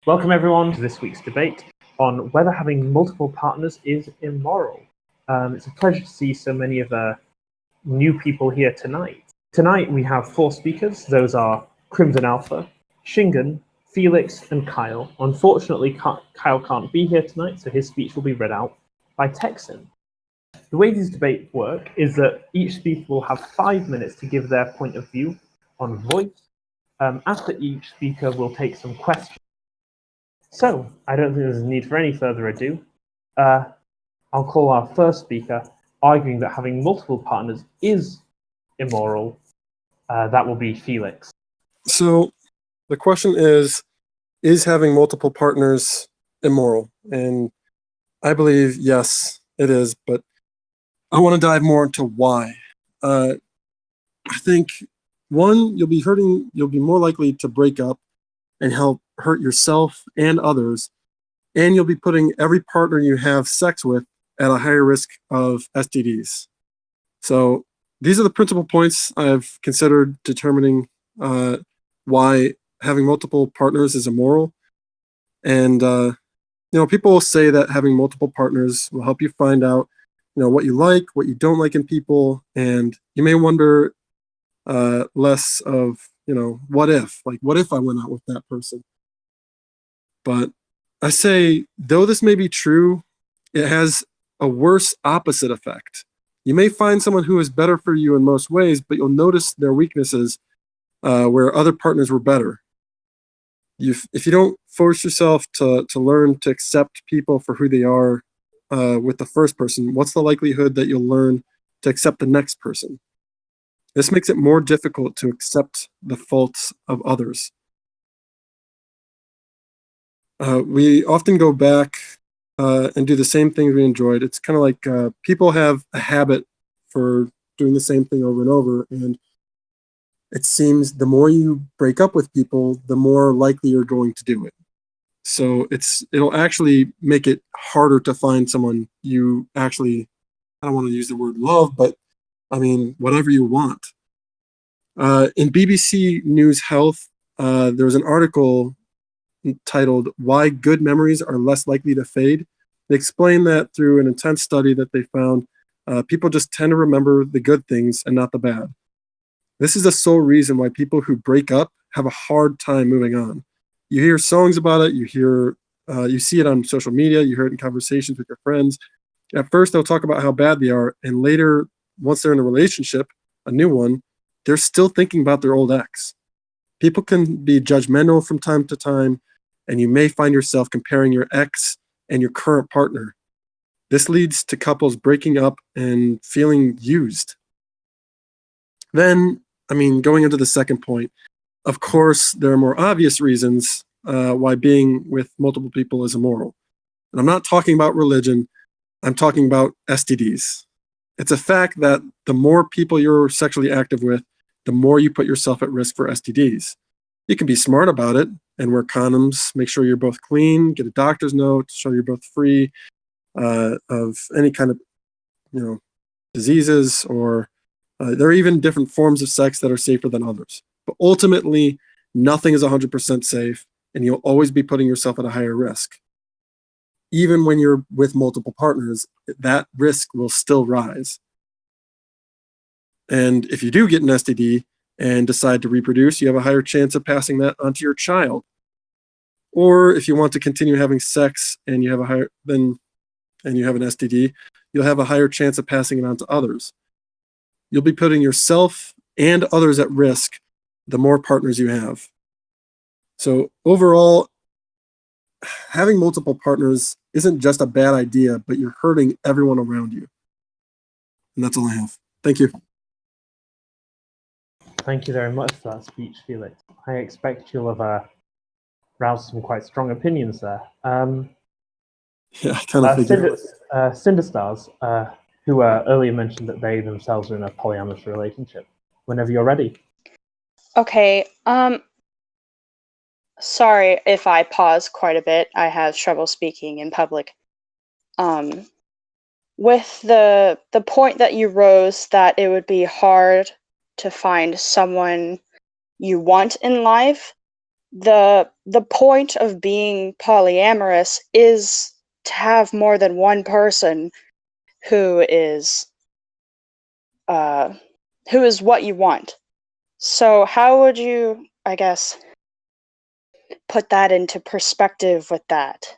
Welcome everyone to this week's debate on whether having multiple partners is immoral. It's a pleasure to see so many of the new people here tonight. Tonight we have 4 speakers. Those are Crimson Alpha, Shingen, Felix, and Kyle. Unfortunately, Kyle can't be here tonight, so his speech will be read out by Texan. The way these debates work is that each speaker will have 5 minutes to give their point of view on voice. After each speaker, we'll take some questions. So, I don't think there's a need for any further ado. I'll call our first speaker, arguing that having multiple partners is immoral. That will be Felix. So, the question is having multiple partners immoral? And I believe, yes, it is, but I want to dive more into why. I think, one, you'll be more likely to break up and help hurt yourself and others, and you'll be putting every partner you have sex with at a higher risk of STDs. So these are the principal points I've considered determining why having multiple partners is immoral. And people will say that having multiple partners will help you find out, what you like, what you don't like in people, and you may wonder less of, what if I went out with that person? But I say, though this may be true, it has a worse opposite effect. You may find someone who is better for you in most ways, but you'll notice their weaknesses where other partners were better. If you don't force yourself to learn to accept people for who they are with the first person, what's the likelihood that you'll learn to accept the next person? This makes it more difficult to accept the faults of others. We often go back and do the same things we enjoyed. It's kind of like people have a habit for doing the same thing over and over, and it seems the more you break up with people, the more likely you're going to do it. So it'll actually make it harder to find someone you actually, I don't want to use the word love, but I mean, whatever you want. In BBC News Health, there was an article titled "Why Good Memories Are Less Likely to Fade." They explained that through an intense study that they found people just tend to remember the good things and not the bad. This is the sole reason why people who break up have a hard time moving on. You hear songs about it, you see it on social media, you hear it in conversations with your friends. At first, they'll talk about how bad they are, and later, once they're in a relationship, a new one, they're still thinking about their old ex. People can be judgmental from time to time, and you may find yourself comparing your ex and your current partner. This leads to couples breaking up and feeling used. Then, going into the second point, of course, there are more obvious reasons why being with multiple people is immoral. And I'm not talking about religion, I'm talking about STDs. It's a fact that the more people you're sexually active with, the more you put yourself at risk for STDs. You can be smart about it and wear condoms, make sure you're both clean, get a doctor's note, show you're both free of any kind of, diseases, or there are even different forms of sex that are safer than others. But ultimately, nothing is 100% safe, and you'll always be putting yourself at a higher risk. Even when you're with multiple partners, that risk will still rise. And if you do get an STD and decide to reproduce, you have a higher chance of passing that onto your child. Or if you want to continue having sex and you have an STD, you'll have a higher chance of passing it on to others. You'll be putting yourself and others at risk the more partners you have. So overall, having multiple partners isn't just a bad idea, but you're hurting everyone around you. And that's all I have. Thank you. Thank you very much for that speech, Felix. I expect you'll have roused some quite strong opinions there. Yeah, I kind of figured. Cinderstars, who earlier mentioned that they themselves are in a polyamorous relationship. Whenever you're ready. Okay, sorry if I pause quite a bit. I have trouble speaking in public. With the point that you rose that it would be hard to find someone you want in life, the point of being polyamorous is to have more than one person who is what you want. So how would you, I guess, put that into perspective with that?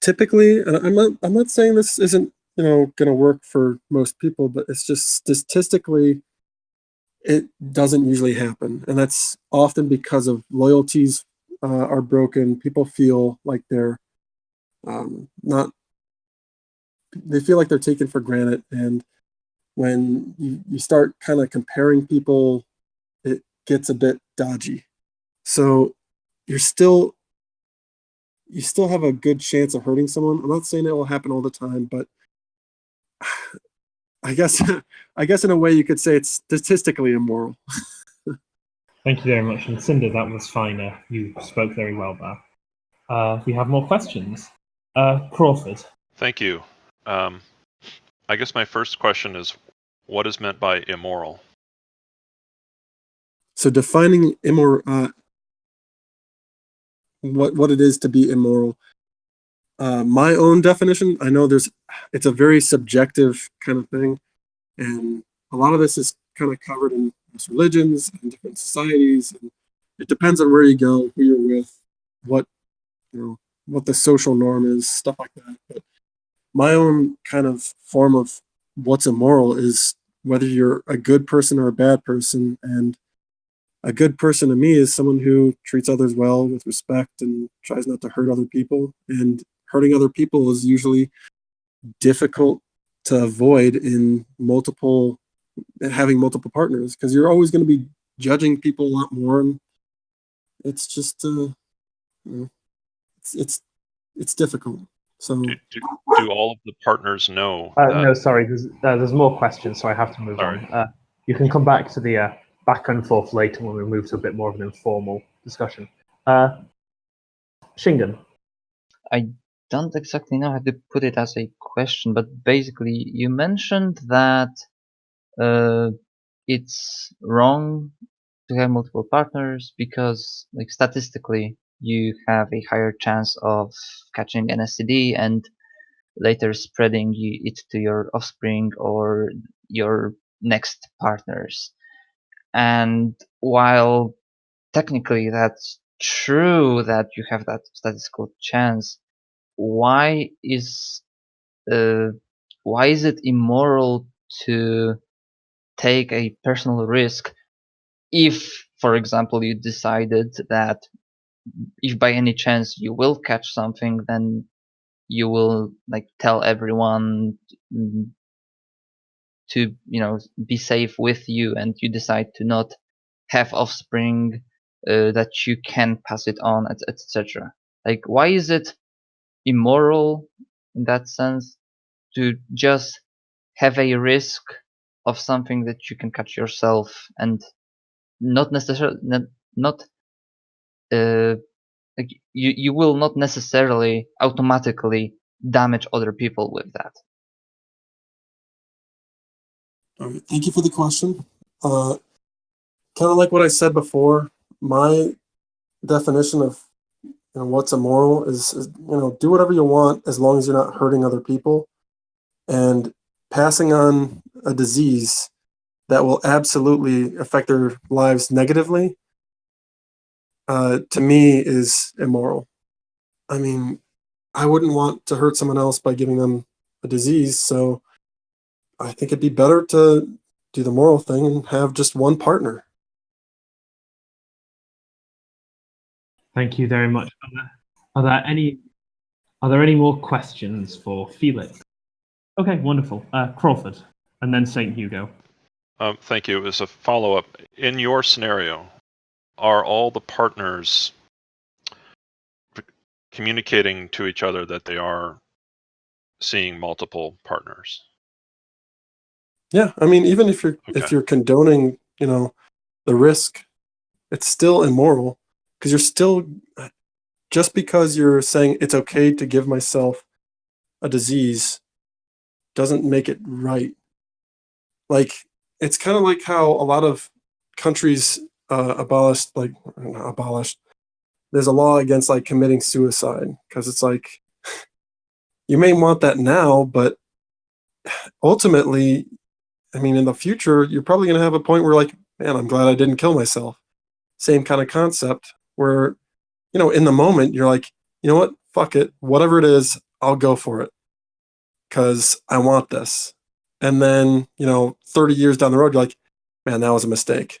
Typically, and I'm not saying this isn't going to work for most people, but it's just statistically it doesn't usually happen, and that's often because of loyalties are broken. People feel like they're not. They feel like they're taken for granted, and when you start kind of comparing people, it gets a bit dodgy. So you're still you still have a good chance of hurting someone. I'm not saying it will happen all the time, but I guess I guess in a way you could say it's statistically immoral. Thank you very much. And Cinder, that was fine. You spoke very well there. We have more questions. Crawford. Thank you. I guess my first question is, what is meant by immoral? So defining immoral, what it is to be immoral. My own definition, I know it's a very subjective kind of thing, and a lot of this is kind of covered in religions and different societies, and it depends on where you go, who you're with, what what the social norm is, stuff like that. But my own kind of form of what's immoral is whether you're a good person or a bad person, and a good person to me is someone who treats others well with respect and tries not to hurt other people. And hurting other people is usually difficult to avoid in having multiple partners, because you're always going to be judging people a lot more. And it's just, it's difficult. So do all of the partners know? No, sorry. There's more questions, so I have to move Sorry. on. You can come back to the back and forth later when we move to a bit more of an informal discussion. Shingen. I don't exactly know how to put it as a question, but basically you mentioned that it's wrong to have multiple partners because, like, statistically you have a higher chance of catching an STD and later spreading it to your offspring or your next partners. And while technically that's true that you have that statistical chance, why is it immoral to take a personal risk if, for example, you decided that if by any chance you will catch something, then you will tell everyone to be safe with you, and you decide to not have offspring that you can pass it on, etc. Why is it immoral in that sense to just have a risk of something that you can catch yourself and not necessarily you will not necessarily automatically damage other people with that? All right, thank you for the question. Kind of like what I said before, my definition of what's immoral is do whatever you want as long as you're not hurting other people, and passing on a disease that will absolutely affect their lives negatively, to me, is immoral. I mean, I wouldn't want to hurt someone else by giving them a disease, so I think it'd be better to do the moral thing and have just one partner. Thank you very much. Are there any more questions for Felix? Okay, wonderful. Crawford, and then St. Hugo. Thank you. As a follow-up, in your scenario, are all the partners communicating to each other that they are seeing multiple partners? Yeah, I mean, even if you're condoning, the risk, it's still immoral, because you're still, just because you're saying it's okay to give myself a disease doesn't make it right. It's kind of like how a lot of countries abolished there's a law against like committing suicide, because it's like you may want that now, but ultimately, I mean, in the future, you're probably going to have a point where like, man, I'm glad I didn't kill myself. Same kind of concept where, in the moment, you're like, you know what? Fuck it. Whatever it is, I'll go for it because I want this. And then, 30 years down the road, you're like, man, that was a mistake.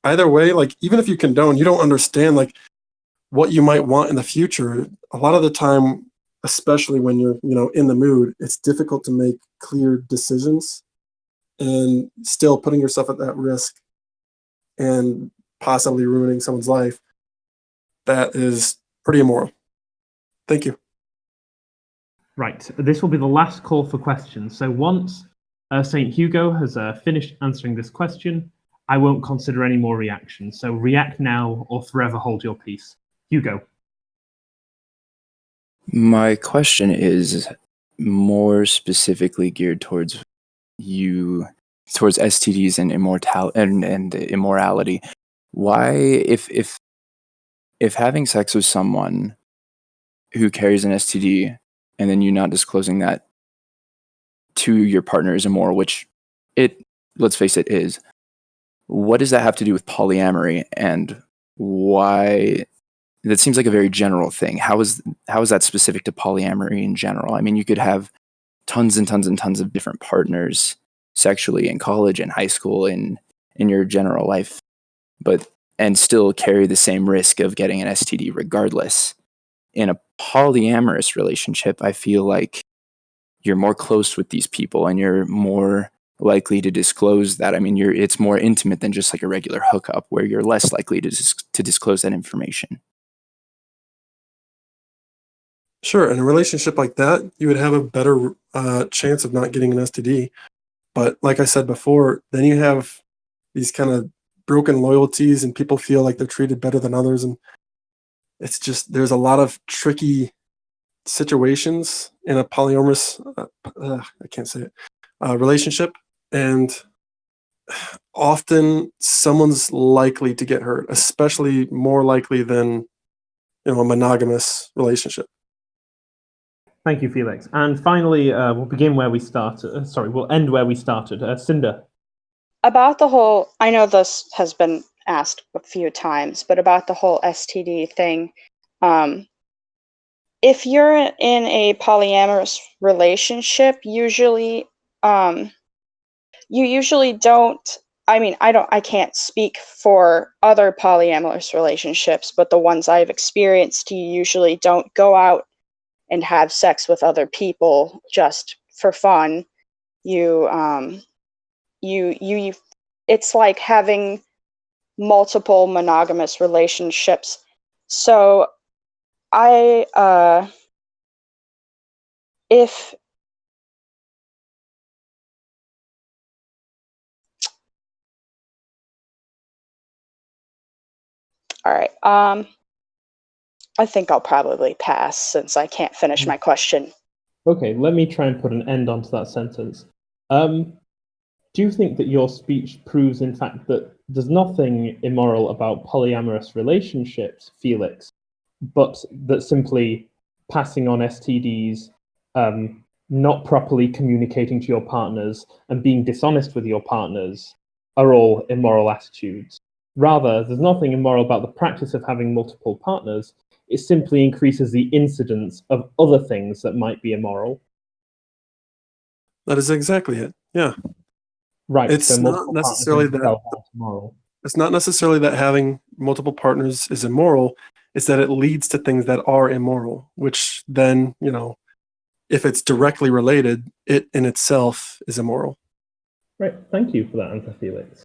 Either way, like, even if you condone, you don't understand like what you might want in the future. A lot of the time, especially when you're, in the mood, it's difficult to make clear decisions and still putting yourself at that risk and possibly ruining someone's life. That is pretty immoral. Thank you. Right. This will be the last call for questions. So once St. Hugo has finished answering this question, I won't consider any more reactions. So react now or forever hold your peace. Hugo. My question is more specifically geared towards STDs and immorality. Why, if having sex with someone who carries an STD and then you not disclosing that to your partner is immoral, which let's face it, is, what does that have to do with polyamory, and why? That seems like a very general thing. How is that specific to polyamory in general? I mean, you could have tons and tons and tons of different partners sexually in college and high school in your general life, and still carry the same risk of getting an STD regardless. In a polyamorous relationship, I feel like you're more close with these people and you're more likely to disclose that. I mean, it's more intimate than just like a regular hookup, where you're less likely to disclose that information. Sure, in a relationship like that, you would have a better chance of not getting an STD. But like I said before, then you have these kind of broken loyalties and people feel like they're treated better than others. And it's just, there's a lot of tricky situations in a polyamorous, I can't say it, relationship. And often someone's likely to get hurt, especially more likely than, a monogamous relationship. Thank you, Felix. And finally, we'll begin where we started. We'll end where we started. Cinder. About the whole, I know this has been asked a few times, but about the whole STD thing, if you're in a polyamorous relationship, usually, you usually don't, I can't speak for other polyamorous relationships, but the ones I've experienced, you usually don't go out and have sex with other people just for fun. It's like having multiple monogamous relationships. So if all right, I think I'll probably pass since I can't finish my question. Okay, let me try and put an end onto that sentence. Do you think that your speech proves, in fact, that there's nothing immoral about polyamorous relationships, Felix, but that simply passing on STDs, not properly communicating to your partners, and being dishonest with your partners are all immoral attitudes? Rather, there's nothing immoral about the practice of having multiple partners. It simply increases the incidence of other things that might be immoral. That is exactly it. Yeah. Right. It's so not necessarily that. Immoral. It's not necessarily that having multiple partners is immoral. It's that it leads to things that are immoral, which then, if it's directly related, it in itself is immoral. Right. Thank you for that answer, Felix.